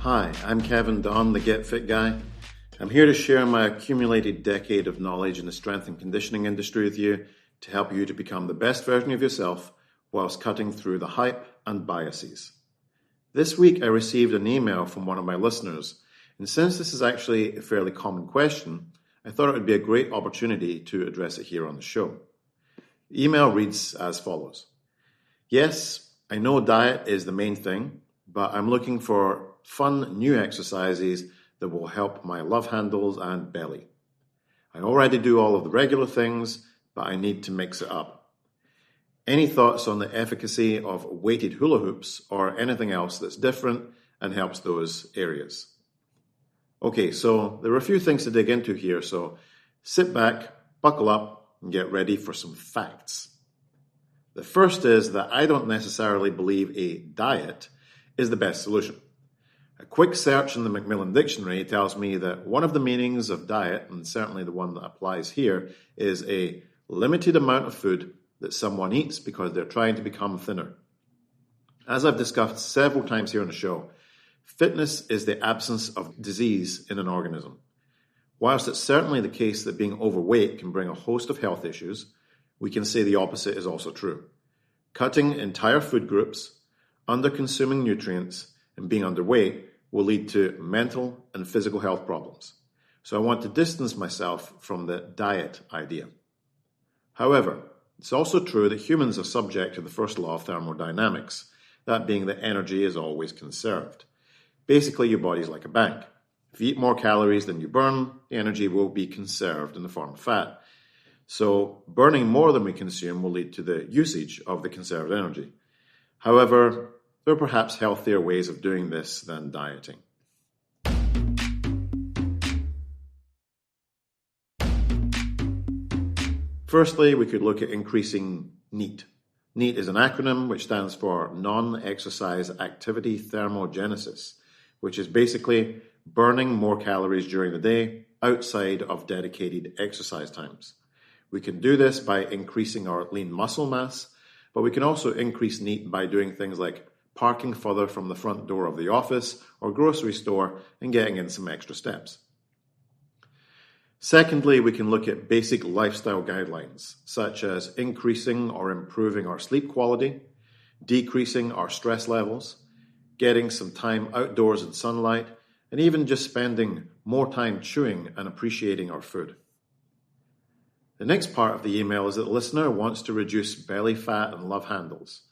Hi, I'm Kevin Don, the Get Fit Guy. I'm here to share my accumulated decade of knowledge in the strength and conditioning industry with you to help you to become the best version of yourself whilst cutting through the hype and biases. This week I received an email from one of my listeners, and since this is actually a fairly common question, I thought it would be a great opportunity to address it here on the show. The email reads as follows. Yes, I know diet is the main thing, but I'm looking for fun new exercises that will help my love handles and belly. I already do all of the regular things, but I need to mix it up. Any thoughts on the efficacy of weighted hula hoops or anything else that's different and helps those areas? Okay, so there are a few things to dig into here, so sit back, buckle up, and get ready for some facts. The first is that I don't necessarily believe a diet is the best solution. A quick search in the Macmillan Dictionary tells me that one of the meanings of diet, and certainly the one that applies here, is a limited amount of food that someone eats because they're trying to become thinner. As I've discussed several times here on the show, fitness is the absence of disease in an organism. Whilst it's certainly the case that being overweight can bring a host of health issues, we can say the opposite is also true. Cutting entire food groups, under-consuming nutrients, and being underweight will lead to mental and physical health problems. So I want to distance myself from the diet idea. However, it's also true that humans are subject to the first law of thermodynamics, that being that energy is always conserved. Basically, your body's like a bank. If you eat more calories than you burn, the energy will be conserved in the form of fat. So burning more than we consume will lead to the usage of the conserved energy. However, there are perhaps healthier ways of doing this than dieting. Firstly, we could look at increasing NEAT. NEAT is an acronym which stands for Non-Exercise Activity Thermogenesis, which is basically burning more calories during the day outside of dedicated exercise times. We can do this by increasing our lean muscle mass, but we can also increase NEAT by doing things like parking further from the front door of the office or grocery store and getting in some extra steps. Secondly, we can look at basic lifestyle guidelines, such as increasing or improving our sleep quality, decreasing our stress levels, getting some time outdoors in sunlight, and even just spending more time chewing and appreciating our food. The next part of the email is that the listener wants to reduce belly fat and love handles.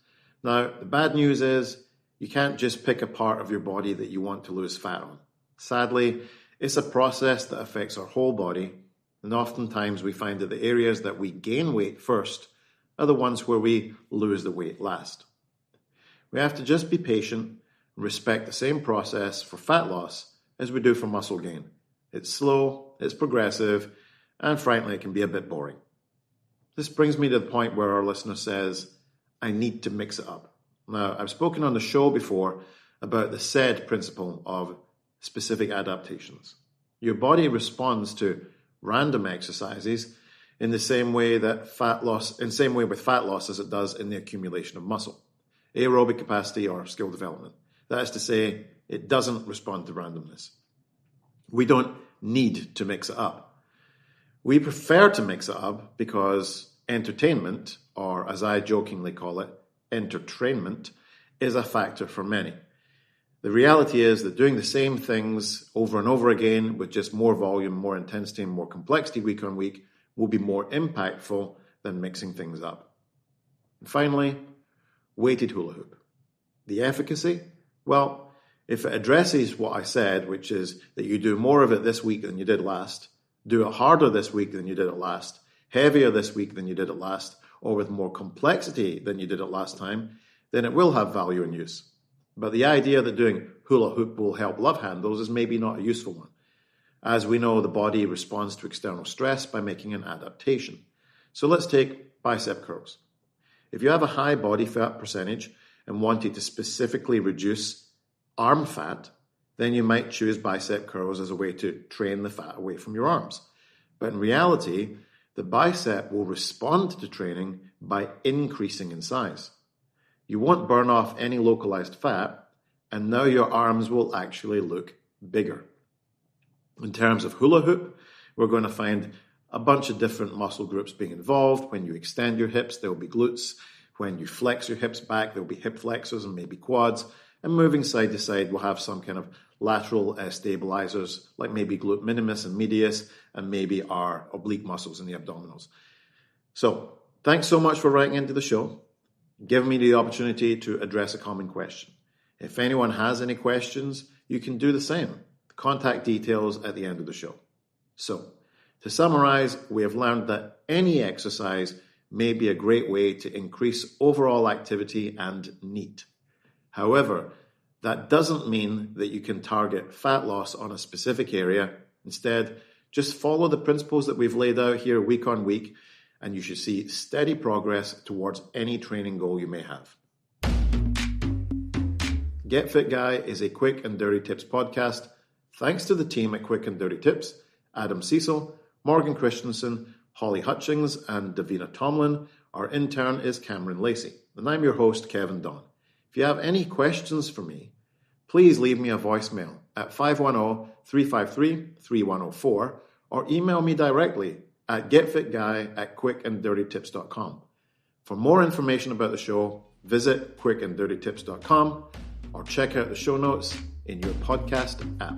Now, the bad news is you can't just pick a part of your body that you want to lose fat on. Sadly, it's a process that affects our whole body, and oftentimes we find that the areas that we gain weight first are the ones where we lose the weight last. We have to just be patient and respect the same process for fat loss as we do for muscle gain. It's slow, it's progressive, and frankly, it can be a bit boring. This brings me to the point where our listener says, I need to mix it up. Now, I've spoken on the show before about the SAID principle of specific adaptations. Your body responds to random exercises in the same way with fat loss as it does in the accumulation of muscle, aerobic capacity or skill development. That is to say, it doesn't respond to randomness. We don't need to mix it up. We prefer to mix it up because entertainment, or as I jokingly call it, entertainment, is a factor for many. The reality is that doing the same things over and over again with just more volume, more intensity, and more complexity week on week will be more impactful than mixing things up. And finally, weighted hula hoop. The efficacy? Well, if it addresses what I said, which is that you do more of it this week than you did last, do it harder this week than you did it last, heavier this week than you did it last, or with more complexity than you did it last time, then it will have value and use. But the idea that doing hula hoop will help love handles is maybe not a useful one. As we know, the body responds to external stress by making an adaptation. So let's take bicep curls. If you have a high body fat percentage and wanted to specifically reduce arm fat, then you might choose bicep curls as a way to train the fat away from your arms. But in reality, the bicep will respond to training by increasing in size. You won't burn off any localized fat, and now your arms will actually look bigger. In terms of hula hoop, we're going to find a bunch of different muscle groups being involved. When you extend your hips, there will be glutes. When you flex your hips back, there will be hip flexors and maybe quads. And moving side to side, we'll have some kind of lateral stabilizers, like maybe glute minimus and medius, and maybe our oblique muscles in the abdominals. So, thanks so much for writing into the show, giving me the opportunity to address a common question. If anyone has any questions, you can do the same. Contact details at the end of the show. So, to summarize, we have learned that any exercise may be a great way to increase overall activity and NEAT. However, that doesn't mean that you can target fat loss on a specific area. Instead, just follow the principles that we've laid out here week on week, and you should see steady progress towards any training goal you may have. Get Fit Guy is a Quick and Dirty Tips podcast. Thanks to the team at Quick and Dirty Tips, Adam Cecil, Morgan Christensen, Holly Hutchings, and Davina Tomlin. Our intern is Cameron Lacey, and I'm your host, Kevin Don. If you have any questions for me, please leave me a voicemail at 510-353-3104 or email me directly at getfitguy@quickanddirtytips.com. For more information about the show, visit quickanddirtytips.com or check out the show notes in your podcast app.